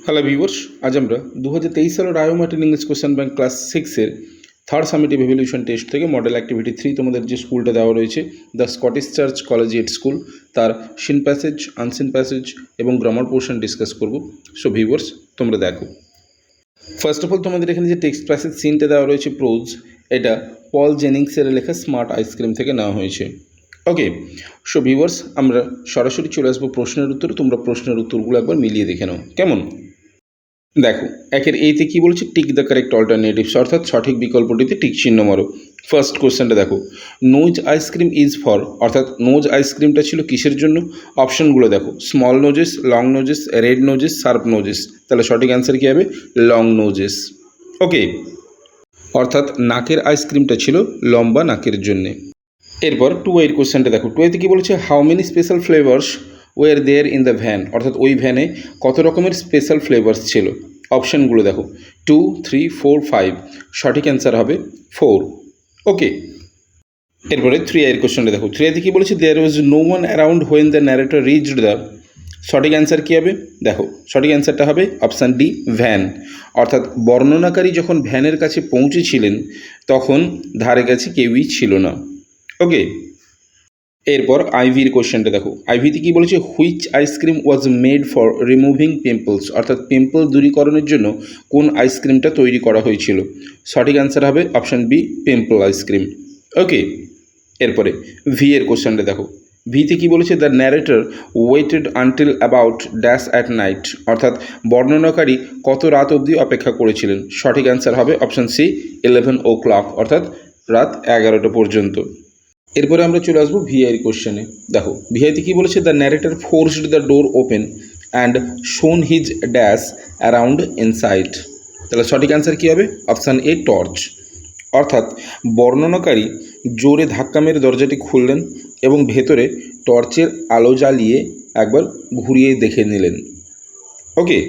Hello viewers, আজ আমরা 2023 সালের আইও মার্টিন ইংলিশ কোশ্চেন ব্যাংক ক্লাস 6-এর থার্ড সামেটিভ ইভ্যালুয়েশন টেস্ট থেকে মডেল অ্যাক্টিভিটি 3 তোমাদের যে স্কুলটা দেওয়া রয়েছে the Scottish church Collegiate School, তার সিন প্যাসেজ, আনসিন প্যাসেজ এবং গ্রামার পোর্শন ডিসকাস করব। সো ভিউয়ার্স, তোমরা দেখো। ফার্স্ট অফ অল তোমাদের এখানে যে টেক্সট প্যাসেজ সিনটা দেওয়া রয়েছে প্রোজ, এটা পল জেনিংসের লেখা স্মার্ট আইসক্রিম থেকে নেওয়া হয়েছে। ওকে, সো ভিউয়ার্স, আমরা সরাসরি চলে আসবো প্রশ্নের উত্তরে। তোমরা প্রশ্নের উত্তরগুলো একবার মিলিয়ে দেখে নাও কেমন। দেখো, একের এইতে কী বলছে, টিক দ্য কারেক্ট অল্টারনেটিভস, অর্থাৎ সঠিক বিকল্পটিতে টিক চিহ্ন মারো। ফার্স্ট কোশ্চেনটা দেখো, নোজ আইসক্রিম ইজ ফর, অর্থাৎ নোজ আইসক্রিমটা ছিল কিসের জন্য? অপশনগুলো দেখো, স্মল নোজেস, লং নোজেস, রেড নোজেস, শার্প নোজেস। তাহলে সঠিক অ্যান্সার কী হবে? লং নোজেস। ওকে, অর্থাৎ নাকের আইসক্রিমটা ছিল লম্বা নাকের জন্যে। এরপর 2A কোশ্চেনটা দেখো, 2Aতে কী বলেছে, how many special flavours were there in the van, অর্থাৎ ওই ভ্যানে কত রকমের স্পেশাল ফ্লেভার্স ছিল। অপশানগুলো দেখো, 2, 3, 4, 5। সঠিক অ্যান্সার হবে 4। ওকে, এরপরে 3A কোশ্চেনটা দেখো, 3Aতে কী বলেছে, there was no one around when the narrator reached the. সঠিক অ্যান্সার কী হবে? দেখো, সঠিক অ্যান্সারটা হবে অপশান ডি, ভ্যান। অর্থাৎ বর্ণনাকারী যখন ভ্যানের কাছে পৌঁছেছিলেন তখন ধারে কাছে কেউই ছিল না। ওকে, এরপর আইভির কোশ্চেনটা দেখো, আইভিতে কী বলেছে, which ice cream was made for removing pimples, অর্থাৎ পিম্পল দূরীকরণের জন্য কোন আইসক্রিমটা তৈরি করা হয়েছিল। সঠিক অ্যান্সার হবে অপশান বি, পিম্পল আইসক্রিম। ওকে, এরপরে ভি এর কোশ্চেনটা দেখো, ভিতে কী বলেছে, the narrator weighted until about dash at night, অর্থাৎ বর্ণনাকারী কত রাত অবধি অপেক্ষা করেছিলেন। সঠিক অ্যান্সার হবে অপশান সি, 11 o'clock, অর্থাৎ রাত 11টা পর্যন্ত। এরপরে আমরা চলে আসবো ভিআইয়ের কোশ্চেনে। দেখো, ভিআইতে কী বলেছে, the narrator forced the door open and শোন হিজ ড্যাশ অ্যারাউন্ড ইনসাইড। তাহলে সঠিক অ্যান্সার কী হবে? Option A, torch. অর্থাৎ বর্ণনাকারী জোরে ধাক্কা মেরে দরজাটি খুললেন এবং ভেতরে টর্চের আলো জ্বালিয়ে একবার ঘুরিয়ে দেখে নিলেন। ওকে,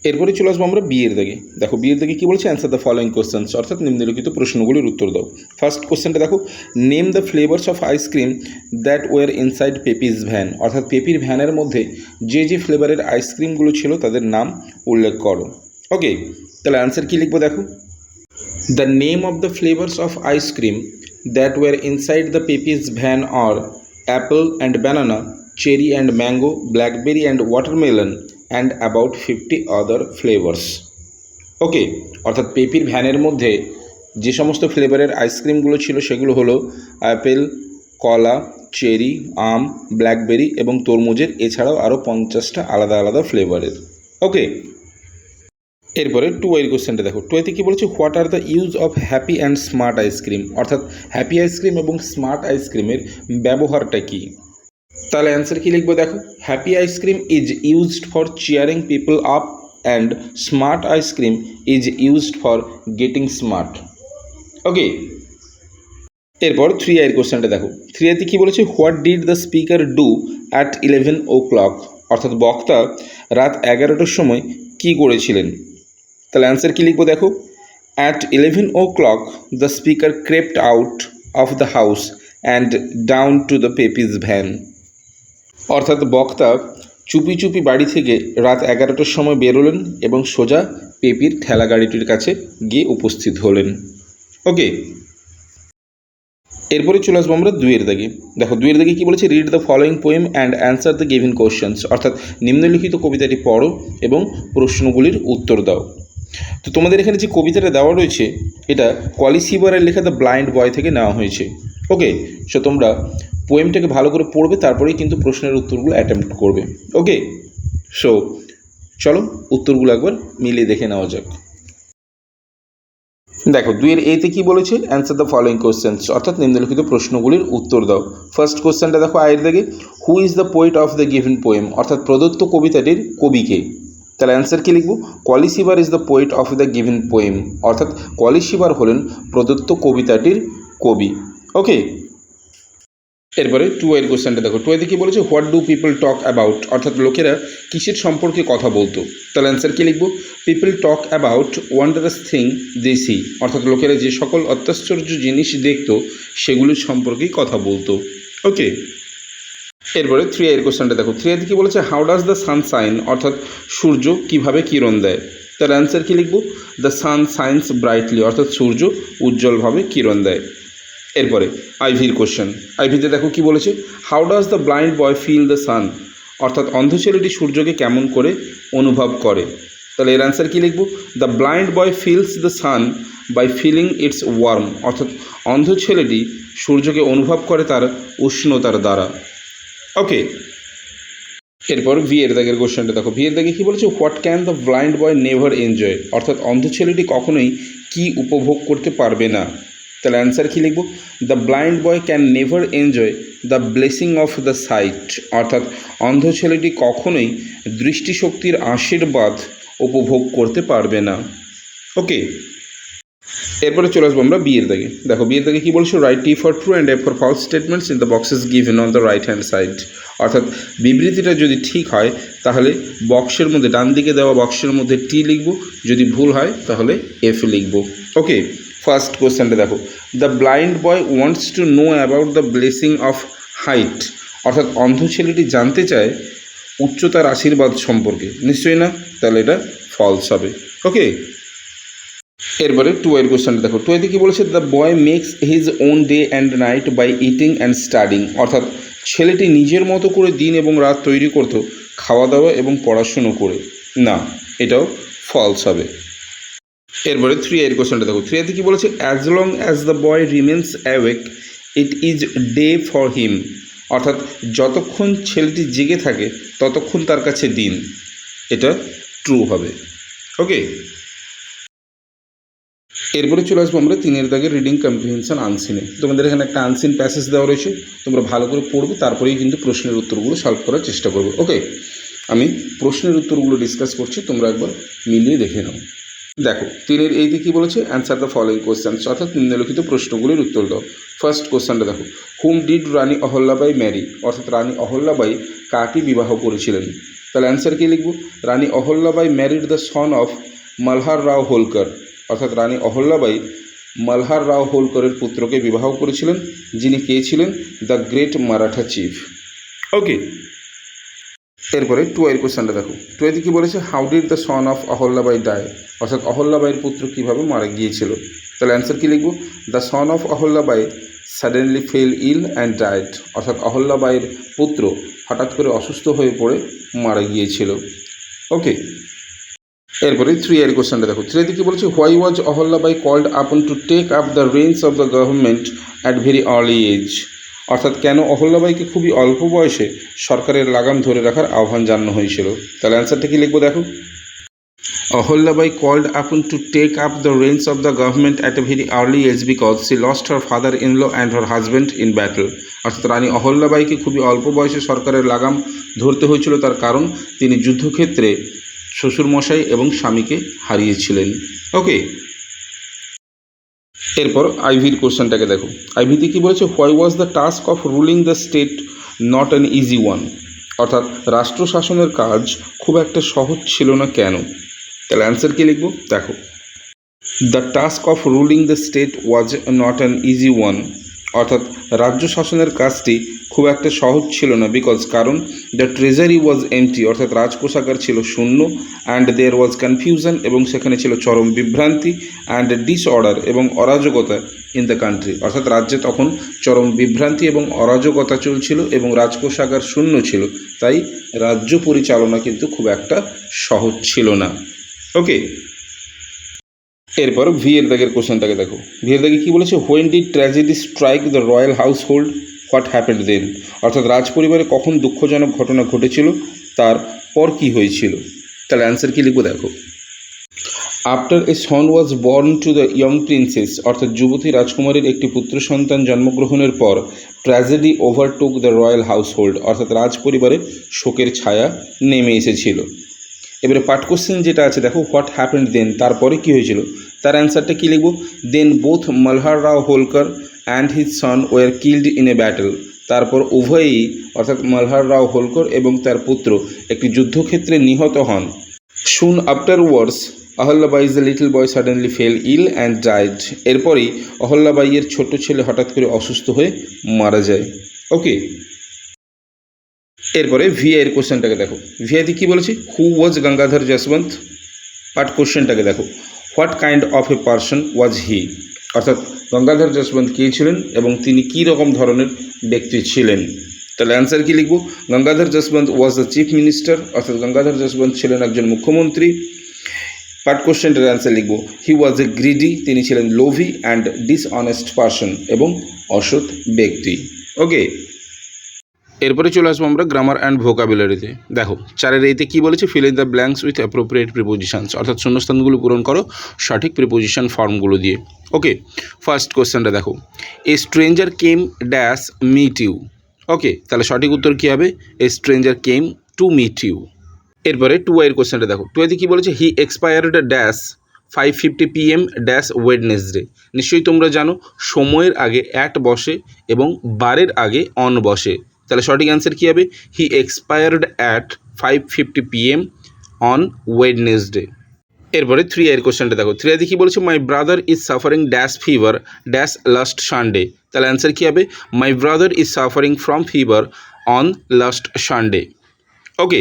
এরপরে চলে আসবো আমরা বিয়ের দাগে। দেখো, বিয়ের দাগে কী বলছে, অ্যান্সার দ্য ফলোয়িং কোশ্চেন্স, অর্থাৎ নিম্নলিখিত প্রশ্নগুলির উত্তর দাও। ফার্স্ট কোশ্চেনটা দেখো, name the flavours of ice cream that were inside Peppy's van, অর্থাৎ পেপির ভ্যানের মধ্যে যে যে ফ্লেভারের আইসক্রিমগুলো ছিল তাদের নাম উল্লেখ করো। ওকে, তাহলে অ্যান্সার কী লিখবো দেখো, the name of the flavours of ice cream that were inside the Peppy's van are apple and banana, cherry and mango, blackberry and watermelon and about 50 other flavours. Okay, অর্থাৎ পেপির ভ্যানের মধ্যে যে সমস্ত ফ্লেভারের আইসক্রিমগুলো ছিল সেগুলো হলো অ্যাপেল, কলা, চেরি, আম, ব্ল্যাকবেরি এবং তরমুজের, এছাড়াও আরও 50টা আলাদা আলাদা ফ্লেভারের। ওকে, এরপরে 2A কোশ্চেনটা দেখো, 2Aতে কী বলেছে, what are the use of happy and smart ice cream, অর্থাৎ হ্যাপি আইসক্রিম এবং স্মার্ট আইসক্রিমের ব্যবহারটা কী। তাহলে অ্যান্সার কী লিখবো দেখো, happy ice cream is used for cheering people up and smart ice cream is used for getting smart. Okay, এরপর 3A কোশ্চেনটা দেখো, 3Aতে কী বলেছে, what did the speaker do at 11 o'clock, অর্থাৎ বক্তা রাত 11টার সময় কী করেছিলেন। তাহলে অ্যান্সার কী লিখবো দেখো, at 11 o'clock the speaker crept out of the house and down to the Peppy's van, অর্থাৎ বক্তা চুপি চুপি বাড়ি থেকে রাত 11টার সময় বেরোলেন এবং সোজা পেপির ঠেলা গাড়িটির কাছে গিয়ে উপস্থিত হলেন। ওকে, এরপরে চলে আসবো আমরা 2 এর দাগে। দেখো, 2 এর দাগে কী বলেছে, read the following poem and answer the given questions, অর্থাৎ নিম্নলিখিত কবিতাটি পড়ো এবং প্রশ্নগুলির উত্তর দাও। তো তোমাদের এখানে যে কবিতাটা দেওয়া রয়েছে এটা কলিসিভারের লেখা দ্য ব্লাইন্ড বয় থেকে নেওয়া হয়েছে। ওকে, সো তোমরা পোয়েমটাকে ভালো করে পড়বে, তারপরেই কিন্তু প্রশ্নের উত্তরগুলো অ্যাটেম্প্ট করবে। ওকে, সো চলো উত্তরগুলো একবার মিলিয়ে দেখে নেওয়া যাক। দেখো, 2 এর এতে কী বলেছে, অ্যান্সার দ্য ফলোয়িং কোশ্চেন্স, অর্থাৎ নিম্নলিখিত প্রশ্নগুলির উত্তর দাও। ফার্স্ট কোশ্চেনটা দেখো, আয়ের দাগে, who is the poet of the given poem, অর্থাৎ প্রদত্ত কবিতাটির কবিকে। তাহলে অ্যান্সার কী লিখব, কলিসিভার is the poet of the given poem, অর্থাৎ কলিসিভার হলেন প্রদত্ত কবিতাটির কবি। ওকে, এরপরে 2A কোশ্চেনটা দেখো, 2Aতে কী বলেছে, what do people talk about, অর্থাৎ লোকেরা কিসের সম্পর্কে কথা বলতো। তাহলে অ্যান্সার কী লিখব, people talk about wondrous thing they see, অর্থাৎ লোকেরা যে সকল অত্যাশ্চর্য জিনিস দেখতো সেগুলির সম্পর্কেই কথা বলতো। ওকে, এরপরে 3 এর কোশ্চেনটা দেখো। 3 কি বলেছে, how does the sun shine, অর্থাৎ সূর্য কিভাবে কিরণ দেয়। তার অ্যান্সার কি লিখবো, দ্য সান সাইন্স ব্রাইটলি, অর্থাৎ সূর্য উজ্জ্বলভাবে কিরণ দেয়। এরপরে আইভির কোশ্চেন। আইভিতে দেখো কি বলেছে, how does the blind boy feel the sun, অর্থাৎ অন্ধ ছেলেটি সূর্যকে কেমন করে অনুভব করে। তাহলে এর অ্যান্সার কী লিখব, the blind boy feels the sun by feeling its warm, অর্থাৎ অন্ধ ছেলেটি সূর্যকে অনুভব করে তার উষ্ণতার দ্বারা। ওকে, এরপর ভি এর দাগের কোশ্চেনটা দেখো। ভি এর দাগে কী বলেছে, what can the blind boy never enjoy, অর্থাৎ অন্ধ ছেলেটি কখনোই কি উপভোগ করতে পারবে না। তাহলে অ্যান্সার কী লিখব, the blind boy can never enjoy the blessing of the sight, অর্থাৎ অন্ধ ছেলেটি কখনোই দৃষ্টিশক্তির আশীর্বাদ উপভোগ করতে পারবে না। ওকে, এরপরে চলে আসবো আমরা বিয়ের দাগে। দেখো বিয়ের দাগে কী বলছো, write T for true and F for false statements in the boxes given on the right hand side, অর্থাৎ বিবৃতিটা যদি ঠিক হয় তাহলে বক্সের মধ্যে ডান দিকে দেওয়া বক্সের মধ্যে টি লিখব, যদি ভুল হয় তাহলে এফ লিখব। ওকে, ফার্স্ট কোশ্চেনটা দেখো, the blind boy wants to know about the blessing of height, অর্থাৎ অন্ধ ছেলেটি জানতে চায় উচ্চতার আশীর্বাদ সম্পর্কে। নিশ্চয়ই না, তাহলে এটা ফলস হবে। ওকে, এরপরে টু এর কোশ্চেনটা দেখো। টু এতে কী বলেছে, the boy makes his own day and night by eating and studying, অর্থাৎ ছেলেটি নিজের মতো করে দিন এবং রাত তৈরি করত খাওয়া দাওয়া এবং পড়াশুনো করে। না, এটাও ফলস হবে। এরপরে 3 এর কোশ্চেনটা দেখো। 3 এতে কী বলেছে, as long as the boy remains awake it is day for him, অর্থাৎ যতক্ষণ ছেলেটি জেগে থাকে ততক্ষণ তার কাছে দিন। এটা ট্রু হবে। ওকে, এরপরে চলে আসবো আমরা 3 এর দাগে রিডিং কম্প্রিহেনশন আনসিনে। তোমাদের এখানে একটা আনসিন প্যাসেজ দেওয়া রয়েছে, তোমরা ভালো করে পড়বে, তারপরেই কিন্তু প্রশ্নের উত্তরগুলো সলভ করার চেষ্টা করবে। ওকে, আমি প্রশ্নের উত্তরগুলো ডিসকাস করছি, তোমরা একবার মিলিয়ে দেখে নাও। দেখো 3 এর এইতে কী বলেছে, অ্যান্সার দ্য ফলোইং কোশ্চেন্স, অর্থাৎ নিম্নলিখিত প্রশ্নগুলির উত্তর দাও। ফার্স্ট কোশ্চেনটা দেখো, whom did Rani Ahilyabai marry, অর্থাৎ রানী অহল্যাবাই কাকে বিবাহ করেছিলেন। তাহলে অ্যান্সার কী লিখব, Rani Ahilyabai married the son of Malhar Rao Holkar, অর্থাৎ রানী অহল্যাবাই মালহার রাও হোলকরের পুত্রকে বিবাহ করেছিলেন, যিনি কে ছিলেন, the great Maratha chief. Okay, এরপরে 2 এর কোশ্চেনটা দেখো। 2 এতে কী বলেছে, how did the son of Ahilyabai die, অর্থাৎ অহল্যাবাইয়ের পুত্র কীভাবে মারা গিয়েছিল। তাহলে অ্যান্সার কী লিখব, the son of Ahilyabai suddenly fell ill and died, অর্থাৎ অহল্যাবাইয়ের পুত্র হঠাৎ করে অসুস্থ হয়ে পড়ে মারা গিয়েছিল। ওকে, এরপরে 3 এর কোশ্চেনটা দেখো। 3 এতে কী বলেছে, why was Ahilyabai called upon to take up the reins of the government at very early age, অর্থাৎ কেন অহল্যাবাইকে খুবই অল্প বয়সে সরকারের লাগাম ধরে রাখার আহ্বান জানানো হয়েছিল। তাহলে অ্যান্সারটা কি লিখবো দেখো, Ahilyabai called upon to take up the reins of the government at a very early age because she lost her father in law and her husband in battle, অর্থাৎ রানী অহল্যাবাইকে খুবই অল্প বয়সে সরকারের লাগাম ধরতে হয়েছিল, তার কারণ তিনি যুদ্ধক্ষেত্রে শ্বশুরমশাই এবং স্বামীকে হারিয়েছিলেন। ওকে, এরপর আইভির কোশ্চেনটাকে দেখো। আইভিতে কী বলেছে, why was the task of ruling the state not an easy one, অর্থাৎ রাষ্ট্র শাসনের কাজ খুব একটা সহজ ছিল না কেন। তাহলে অ্যান্সার কী লিখব দেখো, the task of ruling the state was not an easy one, অর্থাৎ রাজ্য শাসনের কাজটি খুব একটা সহজ ছিল না, বিকজ কারণ দ্য ট্রেজারি ওয়াজ এমটি, অর্থাৎ রাজকোষাগার ছিল শূন্য, অ্যান্ড দেয়ার ওয়াজ কনফিউশন, এবং সেখানে ছিল চরম বিভ্রান্তি, অ্যান্ড ডিসঅর্ডার, এবং অরাজকতা ইন দ্য কান্ট্রি, অর্থাৎ রাজ্যে তখন চরম বিভ্রান্তি এবং অরাজকতা চলছিল এবং রাজকোষাগার শূন্য ছিল, তাই রাজ্য পরিচালনা কিন্তু খুব একটা সহজ ছিল না। ওকে, এরপর ভি এর দাগের কোশ্চেনটাকে দেখো। ভি এর দাগে কী বলেছে, when did tragedy strike the royal household what happened then, অর্থাৎ রাজপরিবারে কখন দুঃখজনক ঘটনা ঘটেছিল, তারপর কী হয়েছিল। তাহলে অ্যান্সার কী লিখবো দেখো, after a son was born to the young princess, অর্থাৎ যুবতী রাজকুমারীর একটি পুত্র সন্তান জন্মগ্রহণের পর tragedy overtook the royal household, অর্থাৎ রাজপরিবারে শোকের ছায়া নেমে এসেছিল। এবারে পার্ট কোশ্চেন যেটা আছে দেখো, হোয়াট হ্যাপেন্ড দেন, তারপরে কী হয়েছিল, তার অ্যান্সারটা কী লিখব, then both Malhar Rao Holkar and his son were killed in a battle, তারপর উভয়েই অর্থাৎ মালহার রাও হোলকর এবং তার পুত্র একটি যুদ্ধক্ষেত্রে নিহত হন। Soon afterwards Ahilyabai's the little boy suddenly fell ill and died, এরপরেই অহল্যাবাইয়ের ছোট ছেলে হঠাৎ করে অসুস্থ হয়ে মারা যায়। ওকে, এরপরে ভিআইয়ের কোশ্চেনটাকে দেখো। ভিআইতে কী বলেছে? Who was Gangadhar Yashwant. But কোশ্চেনটাকে দেখো, what kind of a person was he, অর্থাৎ গঙ্গাধর যশবন্ত কে ছিলেন এবং তিনি কী রকম ধরনের ব্যক্তি ছিলেন। তাহলে অ্যান্সার কী লিখব? Gangadhar Yashwant was the chief minister, অর্থাৎ গঙ্গাধর যশবন্ত ছিলেন একজন মুখ্যমন্ত্রী। পার্ট কোশ্চেনটার অ্যান্সার লিখব, হি ওয়াজ এ গ্রিডি, তিনি ছিলেন লোভি অ্যান্ড ডিসঅনেস্ট পারসন, এবং অসৎ ব্যক্তি। ওকে, এরপরে চলে আসবো আমরা গ্রামার অ্যান্ড ভোকাবুলারিতে। দেখো 4 এতে কী বলেছে? Fill in the blanks with appropriate prepositions, অর্থাৎ শূন্যস্থানগুলো পূরণ করো সঠিক প্রিপোজিশন ফর্মগুলো দিয়ে। ওকে, ফার্স্ট কোশ্চেনটা দেখো, a stranger came dash meet you. Okay, তাহলে সঠিক উত্তর কী হবে? A stranger came to meet you. এরপরে 2 কোশ্চেনটা দেখো। 2 কী বলেছে? He expired dash 5:50 PM dash Wednesday. নিশ্চয়ই তোমরা জানো সময়ের আগে অ্যাট বসে এবং বারের আগে অন বসে। তাহলে সঠিক অ্যান্সার কী হবে? He expired at 5:50 PM on Wednesday. এরপরে 3 কোশ্চেনটা দেখো। 3 কী বলেছে? My brother is suffering dash fever dash last Sunday. তাহলে অ্যান্সার কী হবে? My brother is suffering from fever on last Sunday. Okay,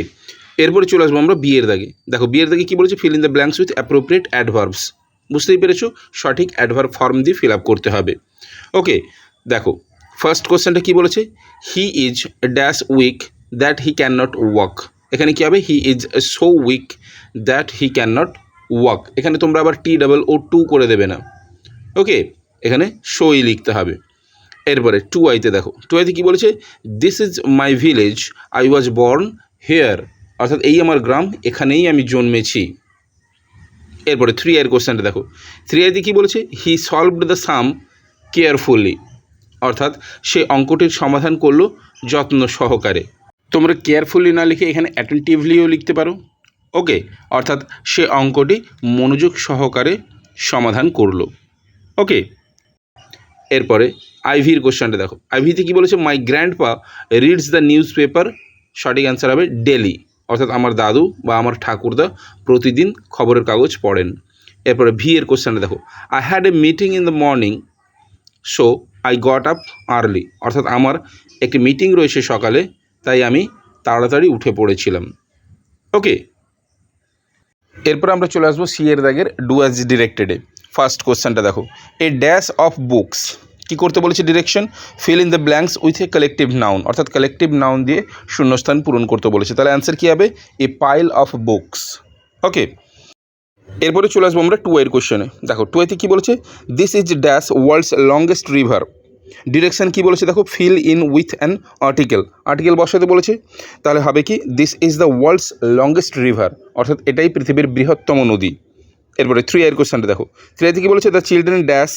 এরপরে চলে আসবো আমরা বিয়ের দাগে। দেখো বিয়ের দাগে কী বলেছে? Fill in the blanks with appropriate adverbs. বুঝতেই পেরেছো, সঠিক অ্যাডভার্ব ফর্ম দিয়ে ফিল আপ করতে হবে। ওকে, দেখো ফার্স্ট কোশ্চেনটা কী বলেছে? He is dash weak that he can not walk. এখানে কী হবে? He is so weak that he can not walk. এখানে তোমরা আবার TOO করে দেবে না। ওকে, এখানে শোই লিখতে হবে। এরপরে 2 দেখো। 2 কী বলেছে? This is my village, I was born here, অর্থাৎ এই আমার গ্রাম, এখানেই আমি জন্মেছি। এরপরে 3 কোশ্চেনটা দেখো। 3 কী বলেছে? হি সলভড দ্য সাম কেয়ারফুলি, অর্থাৎ সে অঙ্কটির সমাধান করলো যত্ন সহকারে। তোমরা কেয়ারফুলি না লিখে এখানে অ্যাটেন্টিভলিও লিখতে পারো। ওকে, অর্থাৎ সে অঙ্কটি মনোযোগ সহকারে সমাধান করলো। ওকে, এরপরে আইভির কোশ্চেনটা দেখো। আইভিতে কী বলেছে? My grandpa reads the newspaper. সঠিক অ্যান্সার হবে ডেলি, অর্থাৎ আমার দাদু বা আমার ঠাকুরদা প্রতিদিন খবরের কাগজ পড়েন। এরপরে কোশ্চেনটা দেখো। I had a meeting in the morning so I got up early, অর্থাৎ আমার একটি মিটিং রয়েছে সকালে, তাই আমি তাড়াতাড়ি উঠে পড়েছিলাম। ওকে, এরপর আমরা চলে আসবো এর দাগের ডু অ্যাজ ডিরেক্টেডে। ফার্স্ট কোশ্চেনটা দেখো। এ ড্যাশ অফ বুকস, কী করতে বলেছে? Direction, fill in the blanks with a collective noun, অর্থাৎ কালেকটিভ নাউন দিয়ে শূন্যস্থান পূরণ করতে বলেছে। তাহলে অ্যান্সার কী হবে? এ পাইল অফ বুকস। ওকে, এরপরে চলে আসবো আমরা 2 কোশ্চেনে। দেখো 2 কী বলেছে? This is dash world's longest river. Direction কী বলেছে? দেখো, fill in with an article বসাতে বলেছে। তাহলে হবে কি? This is the world's longest river, অর্থাৎ এটাই পৃথিবীর বৃহত্তম নদী। এরপরে 3 কোশ্চেনটা দেখো। 3 কী বলেছে? দ্য চিলড্রেন ড্যাশ,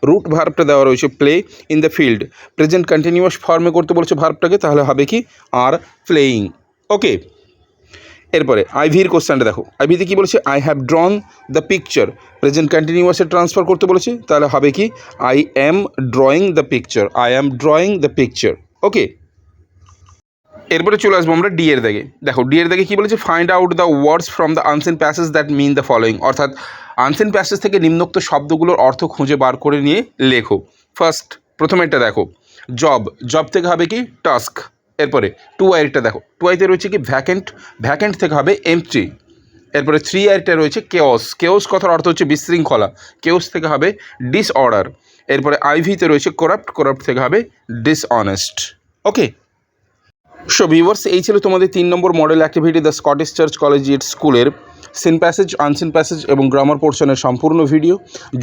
রুট ভার্বটা দেওয়া রয়েছে play in the field, present continuous ফর্মে করতে বলেছে ভার্বটাকে, তাহলে হবে কি? Are playing. ওকে, এরপরে আইভির কোশ্চেনটা দেখো। আইভিতে কী বলেছে? I have drawn the picture, present কন্টিনিউয়াসে ট্রান্সফার করতে বলেছে, তাহলে হবে কি? I am drawing the picture. Okay, এরপরে চলে আসবো আমরা ডি এর দাগে। দেখো ডি এর দাগে কী বলেছে? Find out the words from the unseen passage that mean the following, অর্থাৎ আনসিন প্যাসেজ থেকে নিম্নোক্ত শব্দগুলোর অর্থ খুঁজে বার করে নিয়ে লেখো। প্রথমেরটা দেখো, জব থেকে হবে কি? টাস্ক। এরপরে 2 দেখো। 2 রয়েছে কি? ভ্যাকেন্ট থেকে হবে এমটি। এরপরে 3 রয়েছে কেওস কথার অর্থ হচ্ছে বিশৃঙ্খলা, কেওস থেকে হবে ডিসঅর্ডার। এরপরে আইভিতে রয়েছে করাপ্ট থেকে হবে ডিসঅনেস্ট। ওকে, সো ভিউয়ার্স, এই ছিল তোমাদের 3 number model activity the Scottish church collegiate স্কুলের সিন প্যাসেজ, আনসিন প্যাসেজ এবং গ্রামার পোর্শনের সম্পূর্ণ ভিডিও।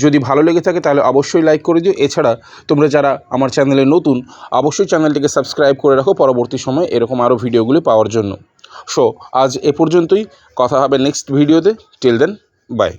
যদি ভালো লেগে থাকে তাহলে অবশ্যই লাইক করে দিও। এছাড়া তোমরা যারা আমার চ্যানেলে নতুন, অবশ্যই চ্যানেলটিকে সাবস্ক্রাইব করে রাখো পরবর্তী সময়ে এরকম আরও ভিডিওগুলি পাওয়ার জন্য। সো আজ এ পর্যন্তই, কথা হবে নেক্সট ভিডিওতে। Till then, by.